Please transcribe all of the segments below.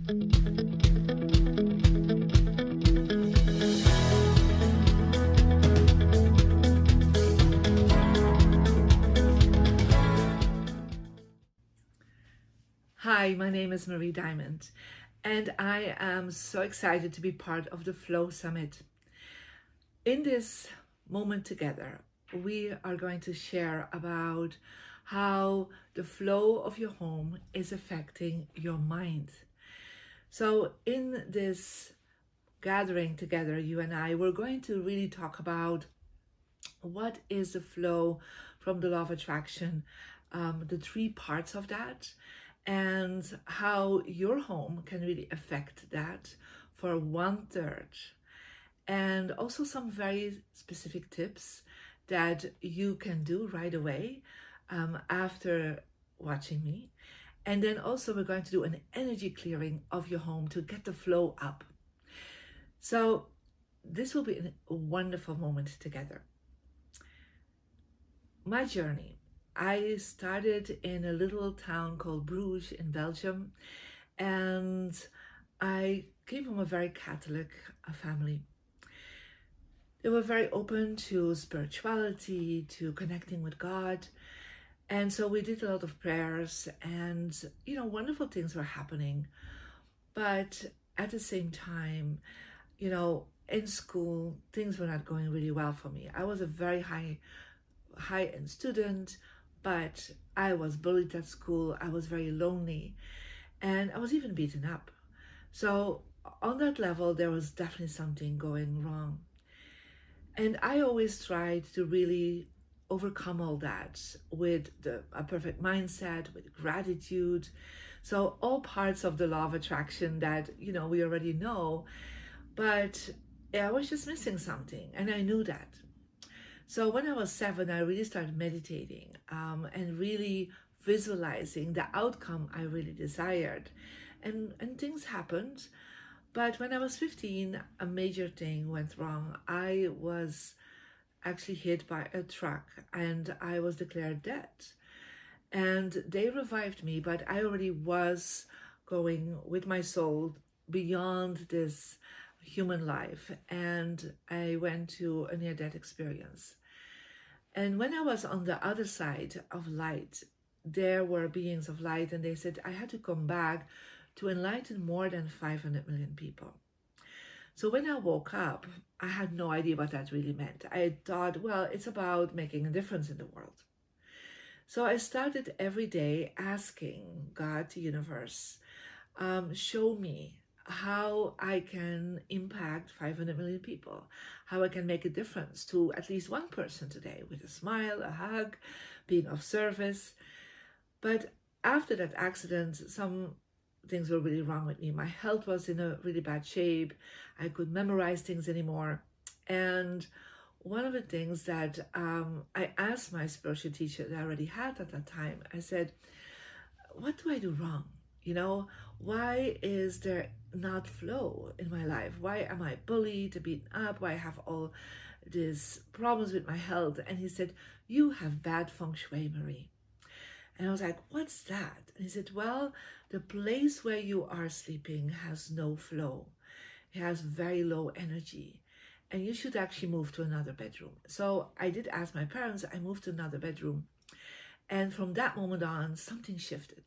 Hi, my name is Marie Diamond, and I am so excited to be part of the Flow Summit. In this moment together, we are going to share about how the flow of your home is affecting your mind. So in this gathering together, you and I, we're going to really talk about what is the flow from the law of attraction, the three parts of that, and how your home can really affect that for 1/3. And also some very specific tips that you can do right away after watching me. And then also we're going to do an energy clearing of your home to get the flow up. So this will be a wonderful moment together. My journey. I started in a little town called Bruges in Belgium, and I came from a very Catholic family. They were very open to spirituality, to connecting with God. And so we did a lot of prayers and, wonderful things were happening. But at the same time, in school, things were not going really well for me. I was a very high-end student, but I was bullied at school. I was very lonely, and I was even beaten up. So on that level, there was definitely something going wrong. And I always tried to really overcome all that with a perfect mindset, with gratitude. So all parts of the law of attraction that, we already know, but I was just missing something, and I knew that. So when I was 7, I really started meditating and really visualizing the outcome I really desired. And things happened. But when I was 15, a major thing went wrong. I was actually hit by a truck and I was declared dead. And they revived me, but I already was going with my soul beyond this human life, and I went to a near-death experience. And when I was on the other side of light, there were beings of light, and they said I had to come back to enlighten more than 500 million people. So when I woke up, I had no idea what that really meant. I thought, well, it's about making a difference in the world. So I started every day asking God, the universe, show me how I can impact 500 million people, how I can make a difference to at least one person today with a smile, a hug, being of service. But after that accident, some things were really wrong with me. My health was in a really bad shape. I couldn't memorize things anymore. And one of the things that I asked my spiritual teacher that I already had at that time, I said, what do I do wrong? Why is there not flow in my life? Why am I bullied, beaten up? Why I have all these problems with my health? And he said, you have bad feng shui, Marie. And I was like, what's that? And he said, well, the place where you are sleeping has no flow. It has very low energy. And you should actually move to another bedroom. So I did ask my parents, I moved to another bedroom. And from that moment on, something shifted.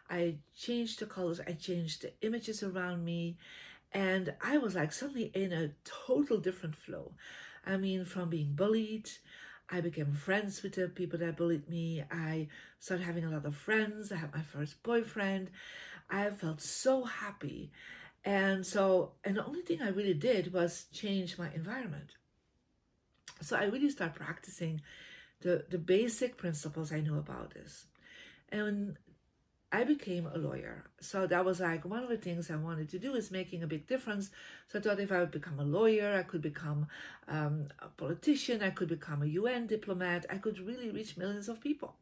I changed the colors, I changed the images around me, and I was like suddenly in a total different flow. I mean, from being bullied, I became friends with the people that bullied me. I started having a lot of friends. I had my first boyfriend. I felt so happy. And the only thing I really did was change my environment. So I really started practicing the basic principles I knew about this. And I became a lawyer. So that was like one of the things I wanted to do, is making a big difference. So I thought if I would become a lawyer, I could become a politician, I could become a UN diplomat, I could really reach millions of people.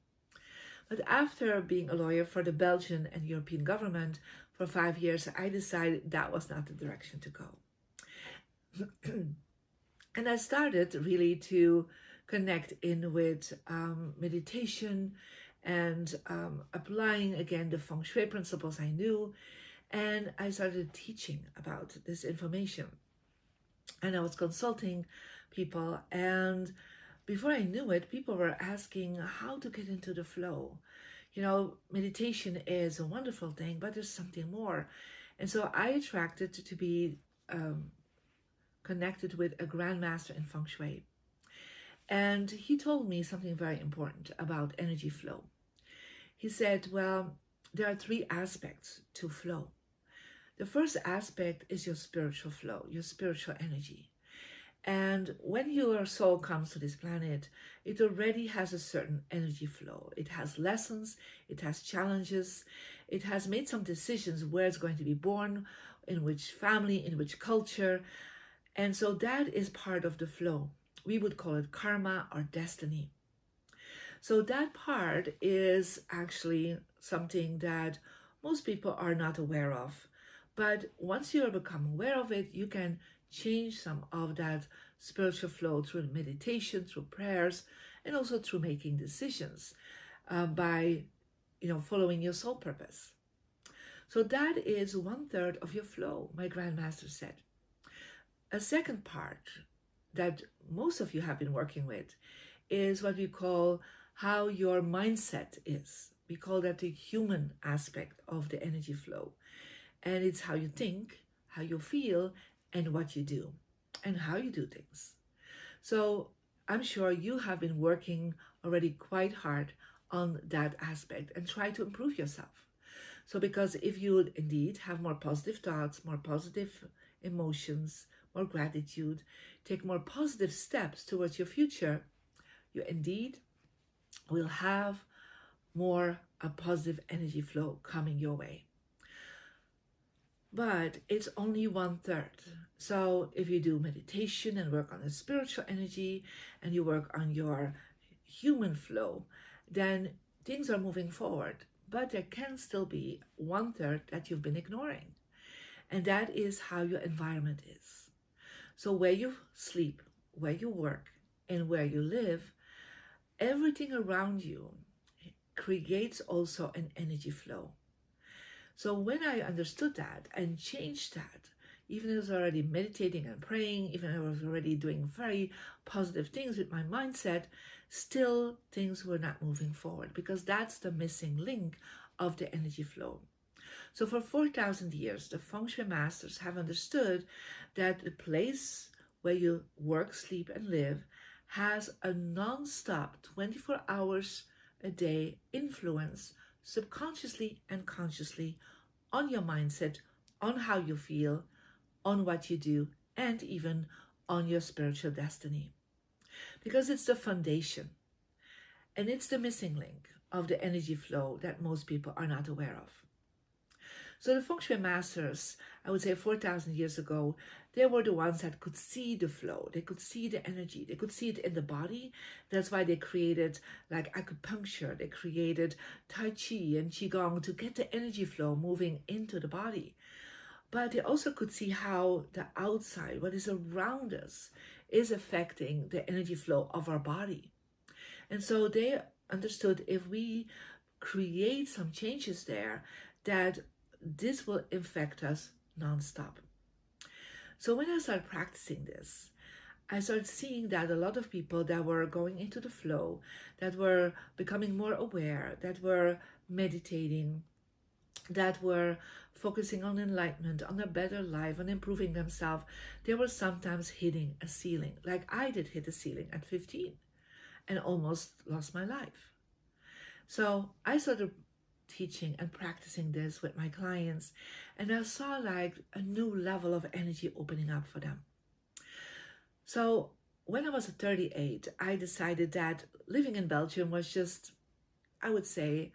But after being a lawyer for the Belgian and European government for 5 years, I decided that was not the direction to go. And I started really to connect in with meditation and applying again the feng shui principles I knew. And I started teaching about this information. And I was consulting people. And before I knew it, people were asking how to get into the flow. You know, meditation is a wonderful thing, but there's something more. And so I attracted to be connected with a grandmaster in feng shui. And he told me something very important about energy flow. He said, well, there are three aspects to flow. The first aspect is your spiritual flow, your spiritual energy. And when your soul comes to this planet, it already has a certain energy flow. It has lessons, it has challenges, it has made some decisions where it's going to be born, in which family, in which culture. And so that is part of the flow. We would call it karma or destiny. So that part is actually something that most people are not aware of. But once you become aware of it, you can change some of that spiritual flow through meditation, through prayers, and also through making decisions by, following your soul purpose. So that is 1/3 of your flow, my grandmaster said. A second part that most of you have been working with is what we call how your mindset is. We call that the human aspect of the energy flow. And it's how you think, how you feel, and what you do, and how you do things. So I'm sure you have been working already quite hard on that aspect and try to improve yourself. So because if you would indeed have more positive thoughts, more positive emotions, more gratitude, take more positive steps towards your future, you indeed will have more a positive energy flow coming your way. But it's only 1/3. So if you do meditation and work on the spiritual energy and you work on your human flow, then things are moving forward. But there can still be 1/3 that you've been ignoring. And that is how your environment is. So where you sleep, where you work, and where you live, everything around you creates also an energy flow. So when I understood that and changed that, even though I was already meditating and praying, even though I was already doing very positive things with my mindset, still things were not moving forward because that's the missing link of the energy flow. So for 4,000 years, the feng shui masters have understood that the place where you work, sleep, and live has a non-stop 24 hours a day influence subconsciously and consciously on your mindset, on how you feel, on what you do, and even on your spiritual destiny. Because it's the foundation and it's the missing link of the energy flow that most people are not aware of. So the feng shui masters, I would say 4,000 years ago, they were the ones that could see the flow. They could see the energy. They could see it in the body. That's why they created like acupuncture. They created Tai Chi and Qigong to get the energy flow moving into the body. But they also could see how the outside, what is around us, is affecting the energy flow of our body. And so they understood if we create some changes there, that this will affect us nonstop. So when I started practicing this, I started seeing that a lot of people that were going into the flow, that were becoming more aware, that were meditating, that were focusing on enlightenment, on a better life, on improving themselves, they were sometimes hitting a ceiling. Like I did hit a ceiling at 15 and almost lost my life. So I started teaching and practicing this with my clients, and I saw like a new level of energy opening up for them. So when I was 38, I decided that living in Belgium was just, I would say,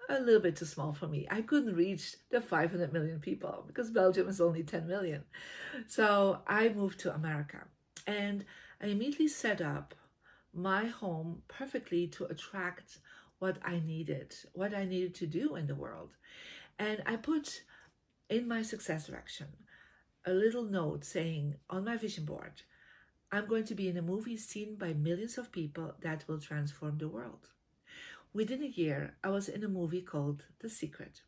a little bit too small for me. I couldn't reach the 500 million people because Belgium is only 10 million. So I moved to America, and I immediately set up my home perfectly to attract what I needed to do in the world. And I put in my success direction a little note saying on my vision board, I'm going to be in a movie seen by millions of people that will transform the world. Within a year, I was in a movie called The Secret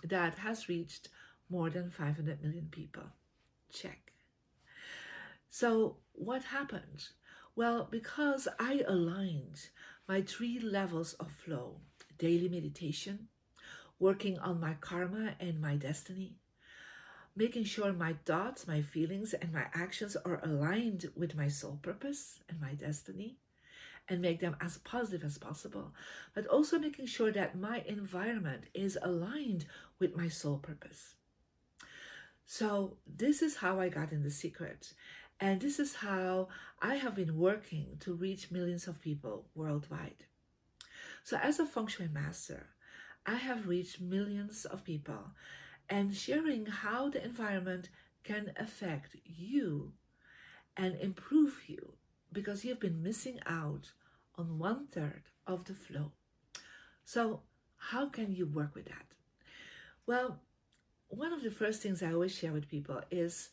that has reached more than 500 million people. Check. So what happened? Well, because I aligned my 3 levels of flow: daily meditation, working on my karma and my destiny, making sure my thoughts, my feelings, and my actions are aligned with my soul purpose and my destiny, and make them as positive as possible, but also making sure that my environment is aligned with my soul purpose. So this is how I got in The Secret. And this is how I have been working to reach millions of people worldwide. So as a feng shui master, I have reached millions of people and sharing how the environment can affect you and improve you, because you've been missing out on 1/3 of the flow. So how can you work with that? Well, one of the first things I always share with people is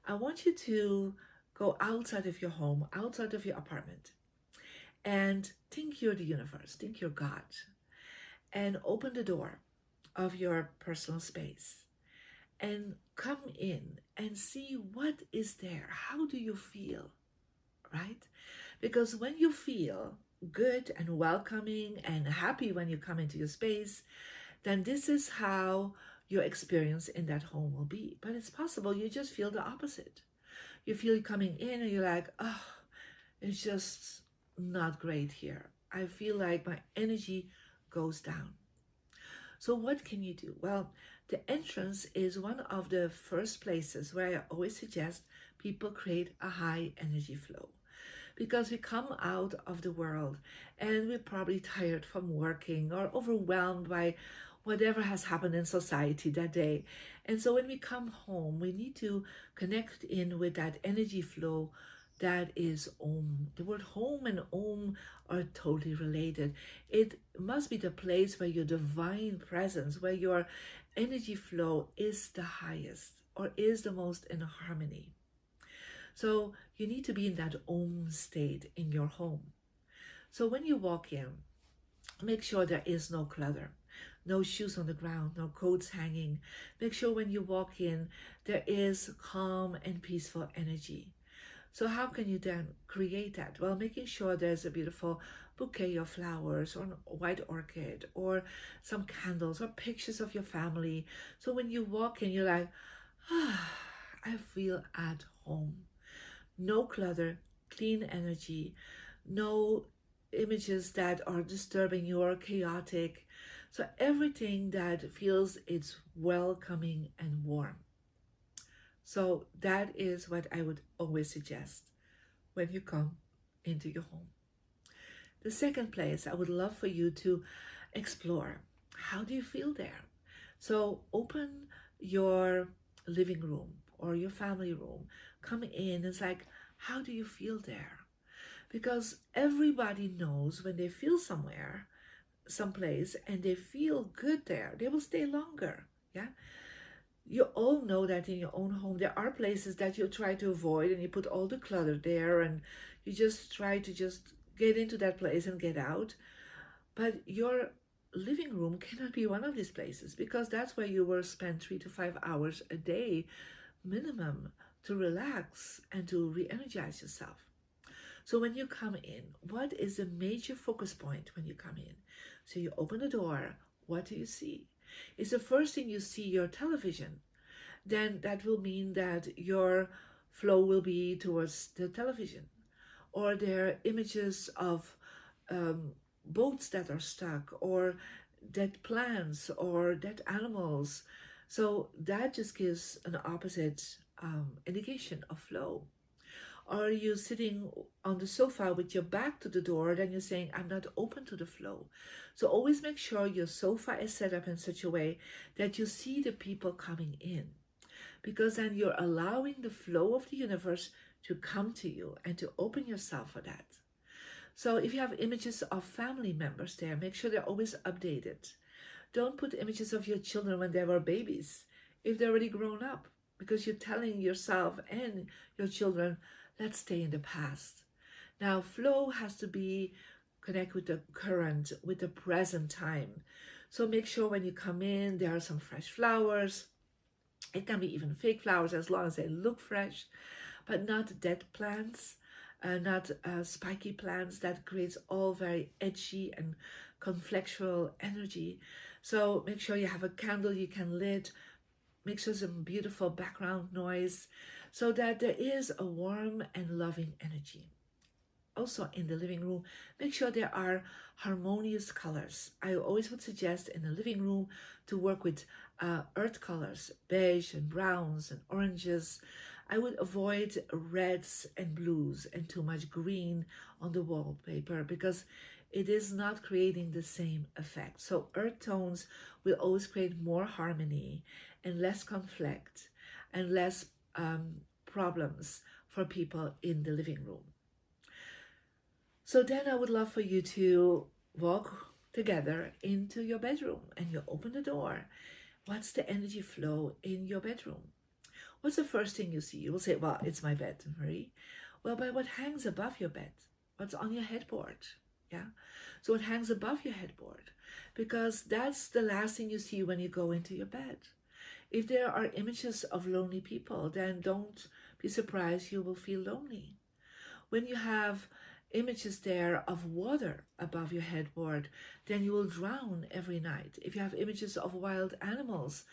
I want you to go outside of your home, outside of your apartment, and think you're the universe, think you're God, and open the door of your personal space and come in and see what is there. How do you feel, right? Because when you feel good and welcoming and happy when you come into your space, then this is how your experience in that home will be. But it's possible you just feel the opposite. You feel coming in and you're like, oh, it's just not great here. I feel like my energy goes down. So what can you do? Well, the entrance is one of the first places where I always suggest people create a high energy flow, because we come out of the world and we're probably tired from working or overwhelmed by whatever has happened in society that day. And so when we come home, we need to connect in with that energy flow that is Om. The word home and Om are totally related. It must be the place where your divine presence, where your energy flow is the highest or is the most in harmony. So you need to be in that Om state in your home. So when you walk in, make sure there is no clutter. No shoes on the ground, no coats hanging. Make sure when you walk in, there is calm and peaceful energy. So how can you then create that? Well, making sure there's a beautiful bouquet of flowers or a white orchid or some candles or pictures of your family. So when you walk in, you're like, ah, I feel at home. No clutter, clean energy, no images that are disturbing you or chaotic. So everything that feels it's welcoming and warm. So that is what I would always suggest when you come into your home. The second place I would love for you to explore. How do you feel there? So open your living room or your family room. Come in. It's like, how do you feel there? Because everybody knows when they feel somewhere, someplace, and they feel good there, they will stay longer. Yeah, you all know that in your own home there are places that you try to avoid and you put all the clutter there and you just try to just get into that place and get out. But your living room cannot be one of these places, because that's where you will spend 3 to 5 hours a day minimum to relax and to re-energize yourself. So when you come in, what is the major focus point when you come in? So you open the door, what do you see? Is the first thing you see your television? Then that will mean that your flow will be towards the television. Or there are images of boats that are stuck, or dead plants, or dead animals. So that just gives an opposite indication of flow. Or you sitting on the sofa with your back to the door, then you're saying, I'm not open to the flow. So always make sure your sofa is set up in such a way that you see the people coming in, because then you're allowing the flow of the universe to come to you and to open yourself for that. So if you have images of family members there, make sure they're always updated. Don't put images of your children when they were babies, if they're already grown up, because you're telling yourself and your children, let's stay in the past. Now, flow has to be connect with the current, with the present time. So make sure when you come in, there are some fresh flowers, It can be even fake flowers as long as they look fresh, but not dead plants, not spiky plants that creates all very edgy and conflictual energy. So make sure you have a candle you can lit, make sure some beautiful background noise so that there is a warm and loving energy. Also in the living room, make sure there are harmonious colors. I always would suggest in the living room to work with earth colors, beige and browns and oranges. I would avoid reds and blues and too much green on the wallpaper because it is not creating the same effect. So earth tones will always create more harmony and less conflict and less problems for people in the living room. So then I would love for you to walk together into your bedroom and you open the door. What's the energy flow in your bedroom? What's the first thing you see? You will say, well, it's my bed, Marie. Well, by what hangs above your bed? What's on your headboard? Yeah. So what hangs above your headboard? Because that's the last thing you see when you go into your bed. If there are images of lonely people, then don't be surprised you will feel lonely. When you have images there of water above your headboard, then you will drown every night. If you have images of wild animals,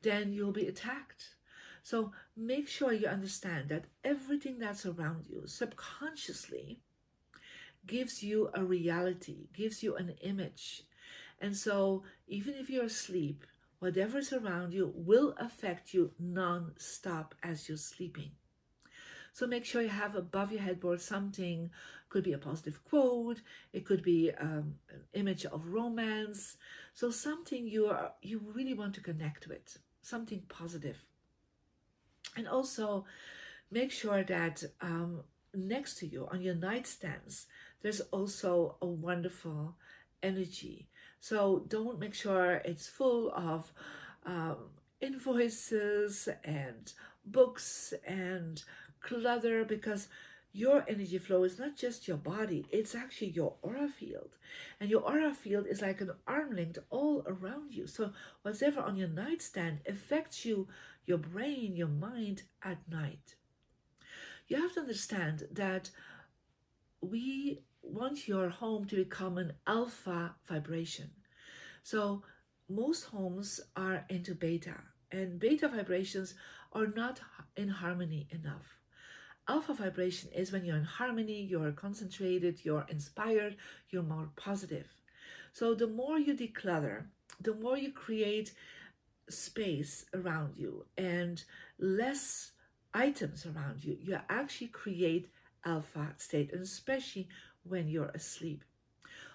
then you'll be attacked. So make sure you understand that everything that's around you subconsciously gives you a reality, gives you an image. And so even if you're asleep, whatever's around you will affect you non-stop as you're sleeping. So make sure you have above your headboard something, could be a positive quote, it could be an image of romance. So something you really want to connect with, something positive. And also make sure that next to you on your nightstands, there's also a wonderful energy. So don't make sure it's full of invoices and books and clutter, because your energy flow is not just your body, it's actually your aura field. And your aura field is like an arm length all around you. So whatever on your nightstand affects you, your brain, your mind at night. You have to understand that we want your home to become an alpha vibration. So most homes are into beta, and beta vibrations are not in harmony enough. Alpha vibration is when you're in harmony, you're concentrated, you're inspired, you're more positive. So the more you declutter, the more you create space around you and less items around you, you actually create alpha state, and especially when you're asleep.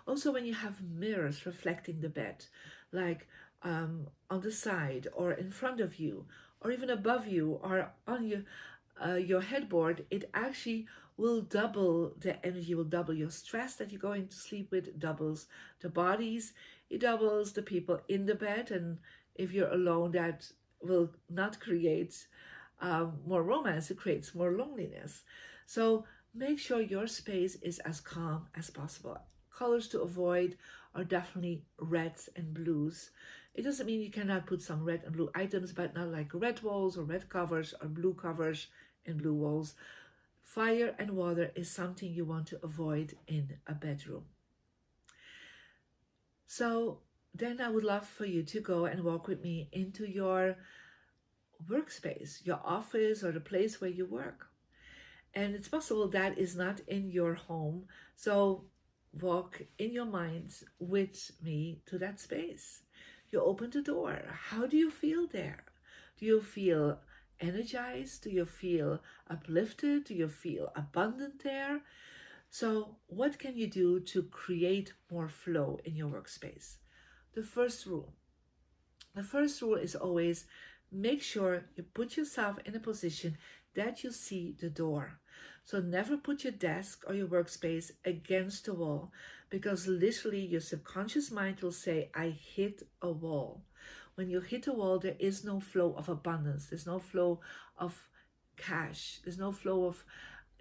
Also, when you have mirrors reflecting the bed, like on the side or in front of you, or even above you or on your headboard, it actually will double the energy, will double your stress that you're going to sleep with, it doubles the bodies, it doubles the people in the bed, and if you're alone, that will not create more romance, it creates more loneliness. So make sure your space is as calm as possible. Colors to avoid are definitely reds and blues. It doesn't mean you cannot put some red and blue items, but not like red walls or red covers or blue covers and blue walls. Fire and water is something you want to avoid in a bedroom. So then I would love for you to go and walk with me into your workspace, your office, or the place where you work. And it's possible that is not in your home. So walk in your mind with me to that space. You open the door. How do you feel there? Do you feel energized? Do you feel uplifted? Do you feel abundant there? So what can you do to create more flow in your workspace? The first rule is always make sure you put yourself in a position that you see the door. So never put your desk or your workspace against the wall, because literally your subconscious mind will say, I hit a wall. When you hit a wall, there is no flow of abundance. There's no flow of cash. There's no flow of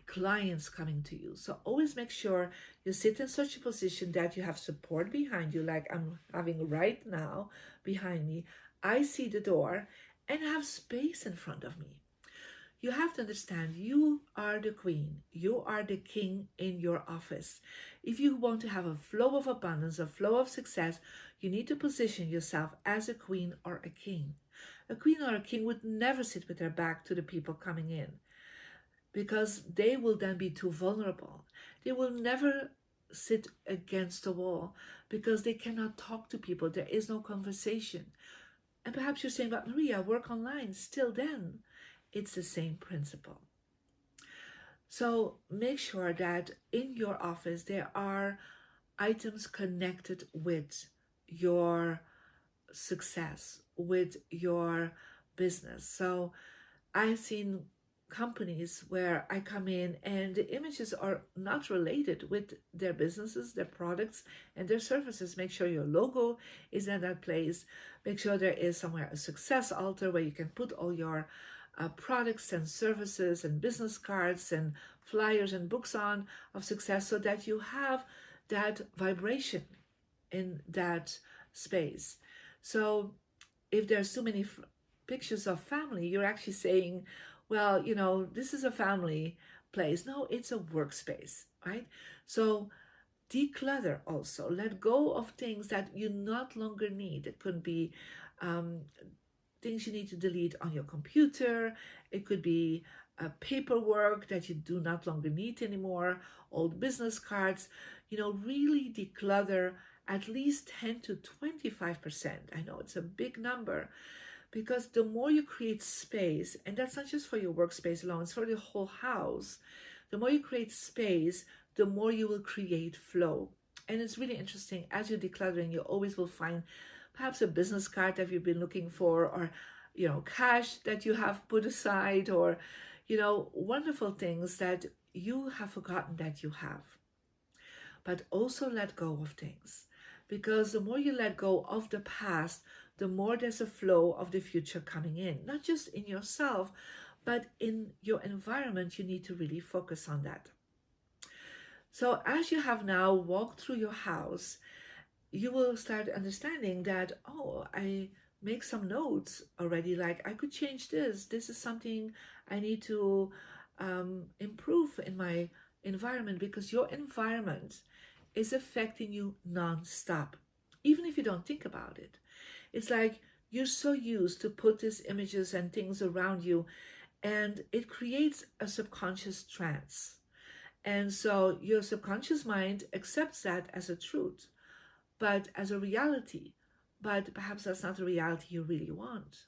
clients coming to you. So always make sure you sit in such a position that you have support behind you, like I'm having right now behind me. I see the door and have space in front of me. You have to understand you are the queen, you are the king in your office. If you want to have a flow of abundance, a flow of success, you need to position yourself as a queen or a king. A queen or a king would never sit with their back to the people coming in, because they will then be too vulnerable. They will never sit against the wall because they cannot talk to people. There is no conversation. And perhaps you're saying, but Maria, work online. Still then, it's the same principle. So make sure that in your office there are items connected with your success, with your business. So I've seen companies where I come in and the images are not related with their businesses, their products, and their services. Make sure your logo is in that place. Make sure there is somewhere a success altar where you can put all your products and services and business cards and flyers and books on of success, so that you have that vibration in that space. So if there's too many pictures of family, you're actually saying, well, this is a family place. No, it's a workspace, right? So declutter also. Let go of things that you not longer need. It could be things you need to delete on your computer. It could be paperwork that you do not longer need anymore, old business cards. Really declutter at least 10 to 25%. I know it's a big number, because the more you create space, and that's not just for your workspace alone, it's for the whole house. The more you create space, the more you will create flow. And it's really interesting, as you're decluttering, you always will find perhaps a business card that you've been looking for, or cash that you have put aside, or wonderful things that you have forgotten that you have. But also let go of things, because the more you let go of the past, the more there's a flow of the future coming in, not just in yourself, but in your environment. You need to really focus on that. So as you have now walked through your house, you will start understanding that, I make some notes already, like I could change this. This is something I need to improve in my environment, because your environment is affecting you non-stop, even if you don't think about it. It's like you're so used to put these images and things around you, and it creates a subconscious trance. And so your subconscious mind accepts that as a truth, but as a reality. But perhaps that's not the reality you really want.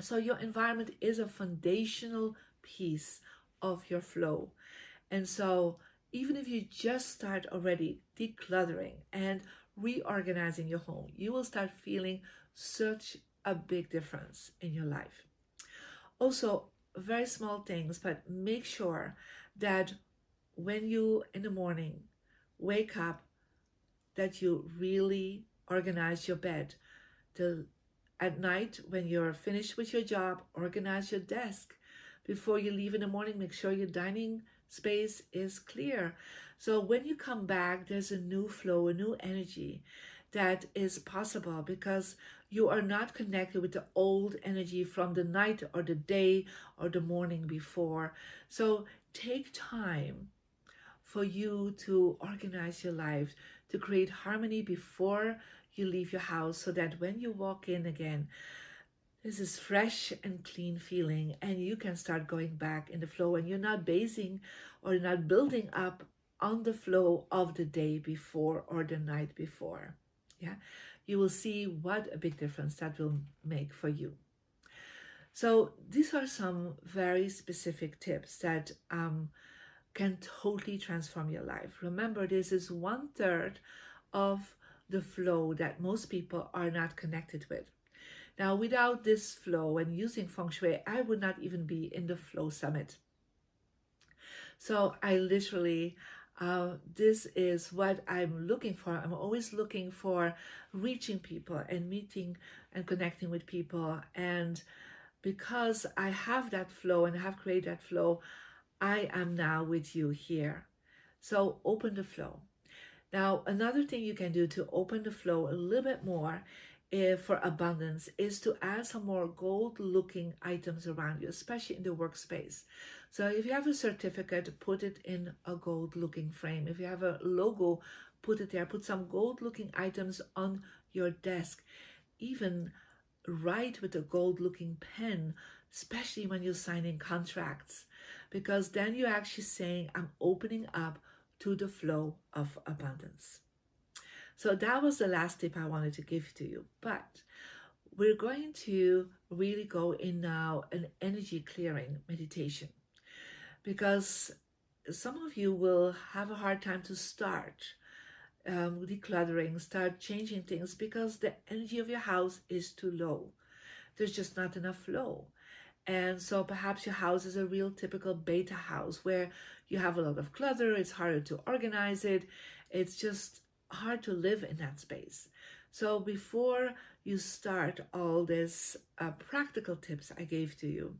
So your environment is a foundational piece of your flow. And so even if you just start already decluttering and reorganizing your home, you will start feeling such a big difference in your life. Also, very small things, but make sure that when you in the morning wake up, that you really organize your bed. At night, when you're finished with your job, organize your desk. Before you leave in the morning, make sure your dining space is clear. So when you come back, there's a new flow, a new energy that is possible, because you are not connected with the old energy from the night or the day or the morning before. So take time for you to organize your life, to create harmony before you leave your house, so that when you walk in again, this is fresh and clean feeling, and you can start going back in the flow, and you're not basing or not building up on the flow of the day before or the night before. Yeah, you will see what a big difference that will make for you. So these are some very specific tips that can totally transform your life. Remember, this is 1/3 of the flow that most people are not connected with. Now, without this flow and using feng shui, I would not even be in the Flow Summit. So I literally, this is what I'm looking for. I'm always looking for reaching people and meeting and connecting with people. And because I have that flow and have created that flow, I am now with you here. So open the flow. Now, another thing you can do to open the flow a little bit more for abundance is to add some more gold-looking items around you, especially in the workspace. So if you have a certificate, put it in a gold-looking frame. If you have a logo, put it there. Put some gold-looking items on your desk. Even write with a gold-looking pen, especially when you're signing contracts, because then you're actually saying, I'm opening up to the flow of abundance. So that was the last tip I wanted to give to you. But we're going to really go in now an energy clearing meditation, because some of you will have a hard time to start decluttering, start changing things, because the energy of your house is too low. There's just not enough flow. And so perhaps your house is a real typical beta house where you have a lot of clutter, it's harder to organize it, it's just hard to live in that space. So before you start all this practical tips I gave to you,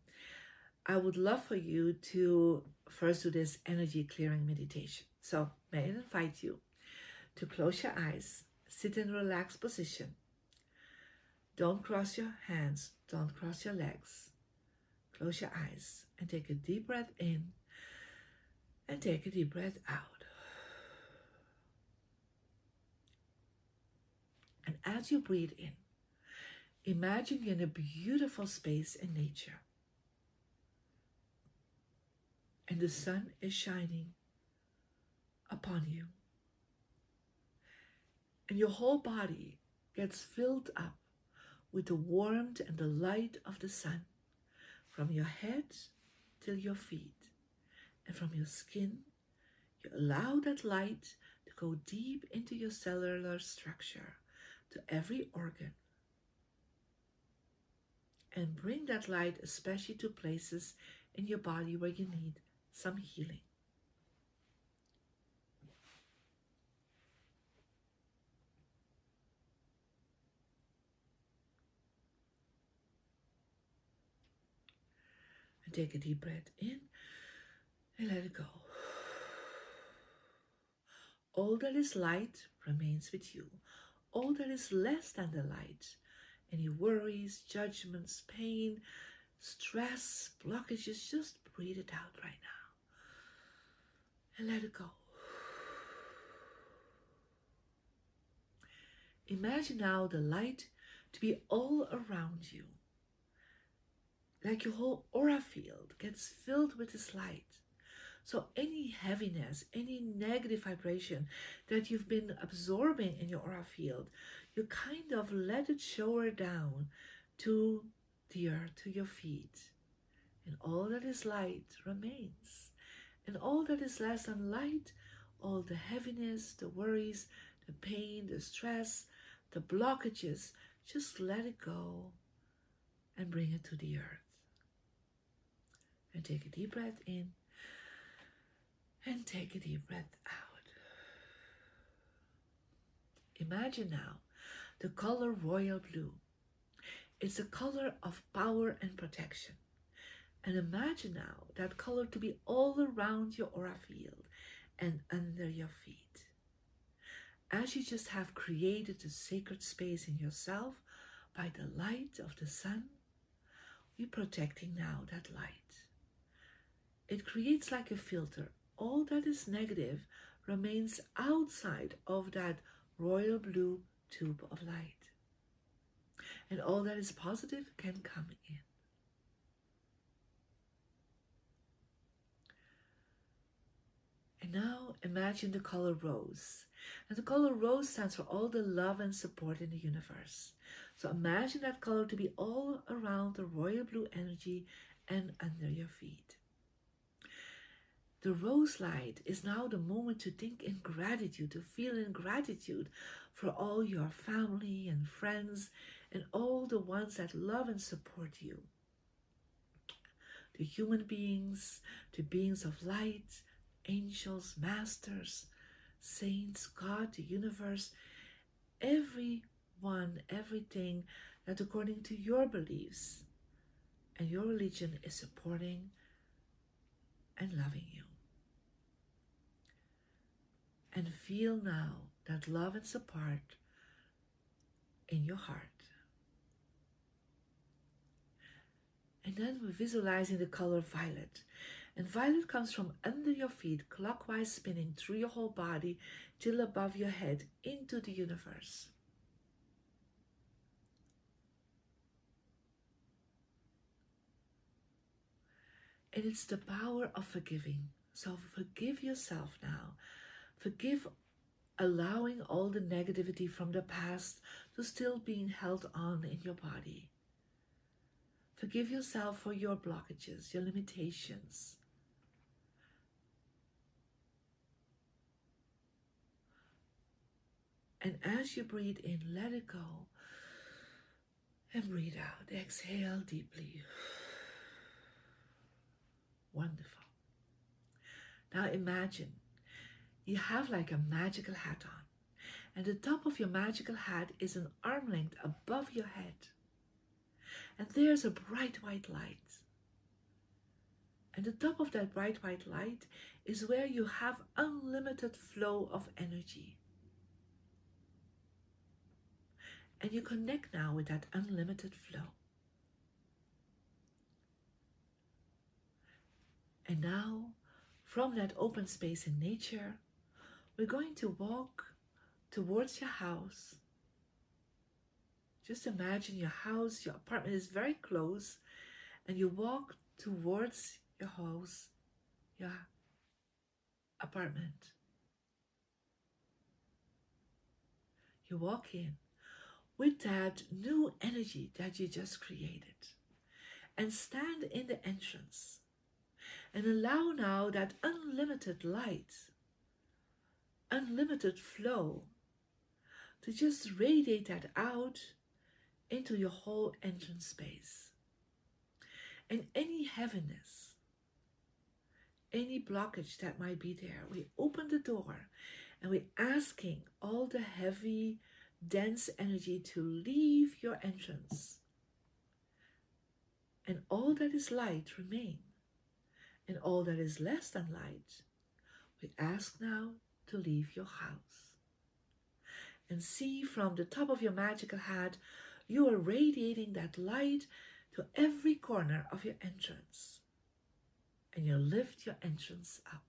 I would love for you to first do this energy clearing meditation. So may I invite you to close your eyes, sit in a relaxed position. Don't cross your hands, don't cross your legs. Close your eyes and take a deep breath in and take a deep breath out. And as you breathe in, imagine you're in a beautiful space in nature. And the sun is shining upon you. And your whole body gets filled up with the warmth and the light of the sun, from your head till your feet, and from your skin. You allow that light to go deep into your cellular structure, to every organ, and bring that light especially to places in your body where you need some healing. And take a deep breath in and let it go. All that is light remains with you. All that is less than the light, any worries, judgments, pain, stress, blockages, just breathe it out right now and let it go. Imagine now the light to be all around you, like your whole aura field gets filled with this light. So any heaviness, any negative vibration that you've been absorbing in your aura field, you kind of let it shower down to the earth, to your feet. And all that is light remains. And all that is less than light, all the heaviness, the worries, the pain, the stress, the blockages, just let it go and bring it to the earth. And take a deep breath in and take a deep breath out. Imagine now the color royal blue. It's a color of power and protection. And imagine now that color to be all around your aura field and under your feet. As you just have created a sacred space in yourself by the light of the sun, we're protecting now that light. It creates like a filter. All that is negative remains outside of that royal blue tube of light. And all that is positive can come in. And now imagine the color rose. And the color rose stands for all the love and support in the universe. So imagine that color to be all around the royal blue energy and under your feet. The rose light is now the moment to think in gratitude, to feel in gratitude for all your family and friends and all the ones that love and support you. The human beings, the beings of light, angels, masters, saints, God, the universe, everyone, everything that according to your beliefs and your religion is supporting and loving you. And feel now that love and support in your heart. And then we're visualizing the color violet. And violet comes from under your feet, clockwise spinning through your whole body till above your head into the universe. And it's the power of forgiving. So forgive yourself now. Forgive allowing all the negativity from the past to still being held on in your body. Forgive yourself for your blockages, your limitations. And as you breathe in, let it go. And breathe out. Exhale deeply. Wonderful. Now imagine you have like a magical hat on. And the top of your magical hat is an arm length above your head. And there's a bright white light. And the top of that bright white light is where you have unlimited flow of energy. And you connect now with that unlimited flow. And now, from that open space in nature, we're going to walk towards your house. Just imagine your house, your apartment is very close, and you walk towards your house, your apartment. You walk in with that new energy that you just created and stand in the entrance and allow now that unlimited light, unlimited flow to just radiate that out into your whole entrance space. And any heaviness, any blockage that might be there, we open the door and we're asking all the heavy, dense energy to leave your entrance. And all that is light remain. And all that is less than light, we ask now to leave your house. And see from the top of your magical hat, you are radiating that light to every corner of your entrance. And you lift your entrance up.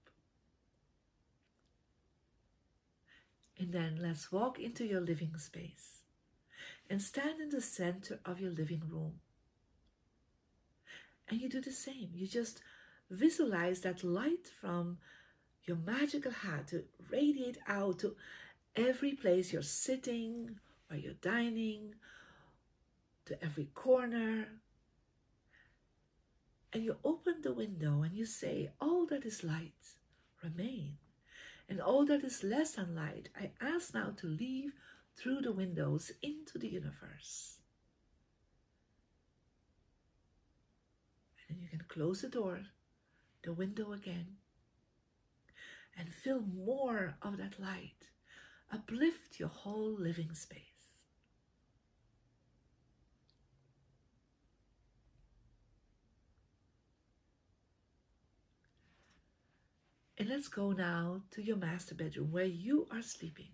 And then let's walk into your living space and stand in the center of your living room. And you do the same. You just visualize that light from your magical hat to radiate out to every place you're sitting or you're dining, to every corner. And you open the window and you say, all that is light, remain. And all that is less than light, I ask now to leave through the windows into the universe. And then you can close the door, the window again, and feel more of that light. Uplift your whole living space. And let's go now to your master bedroom where you are sleeping.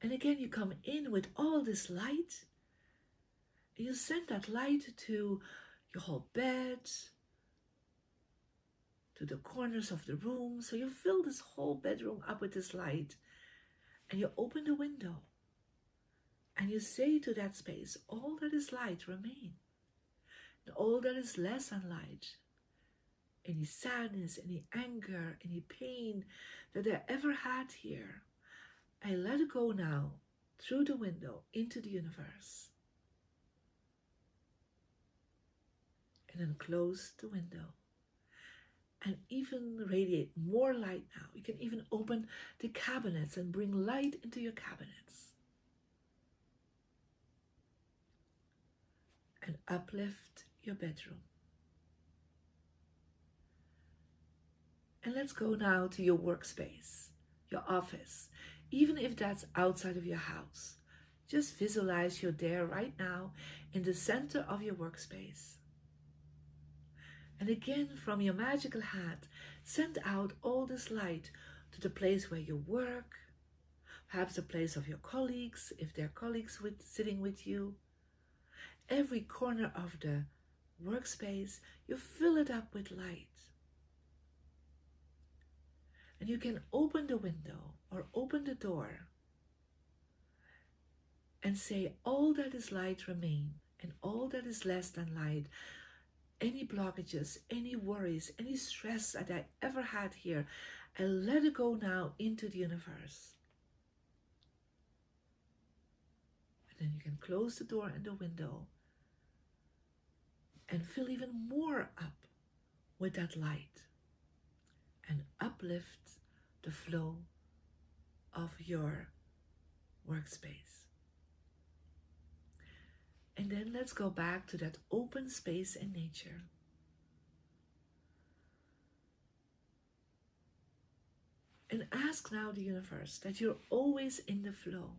And again, you come in with all this light. And you send that light to your whole bed, to the corners of the room. So you fill this whole bedroom up with this light. And you open the window. And you say to that space, all that is light, remain. And all that is less than light, any sadness, any anger, any pain that I ever had here, I let it go now through the window into the universe. And then close the window and even radiate more light now. You can even open the cabinets and bring light into your cabinets. And uplift your bedroom. And let's go now to your workspace, your office, even if that's outside of your house. Just visualize you're there right now in the center of your workspace. And again, from your magical hat, send out all this light to the place where you work, perhaps the place of your colleagues, if they're colleagues sitting with you. Every corner of the workspace, you fill it up with light. And you can open the window or open the door and say, all that is light remain, and all that is less than light, any blockages, any worries, any stress that I ever had here, I let it go now into the universe. And then you can close the door and the window and fill even more up with that light and uplift the flow of your workspace. And then let's go back to that open space in nature. And ask now the universe that you're always in the flow.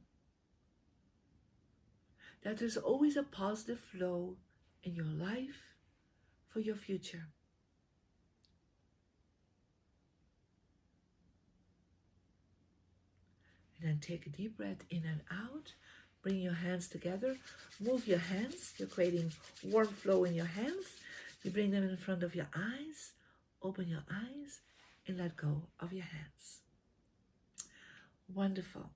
That there's always a positive flow in your life for your future. And then take a deep breath in and out. Bring your hands together. Move your hands. You're creating warm flow in your hands. You bring them in front of your eyes. Open your eyes and let go of your hands. Wonderful.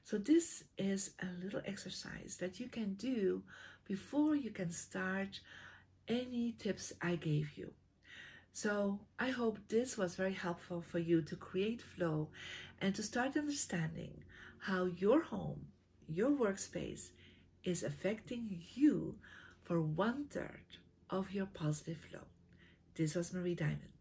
So this is a little exercise that you can do before you can start any tips I gave you. So I hope this was very helpful for you to create flow and to start understanding how your home, your workspace is affecting you for 1/3 of your positive flow. This was Marie Diamond.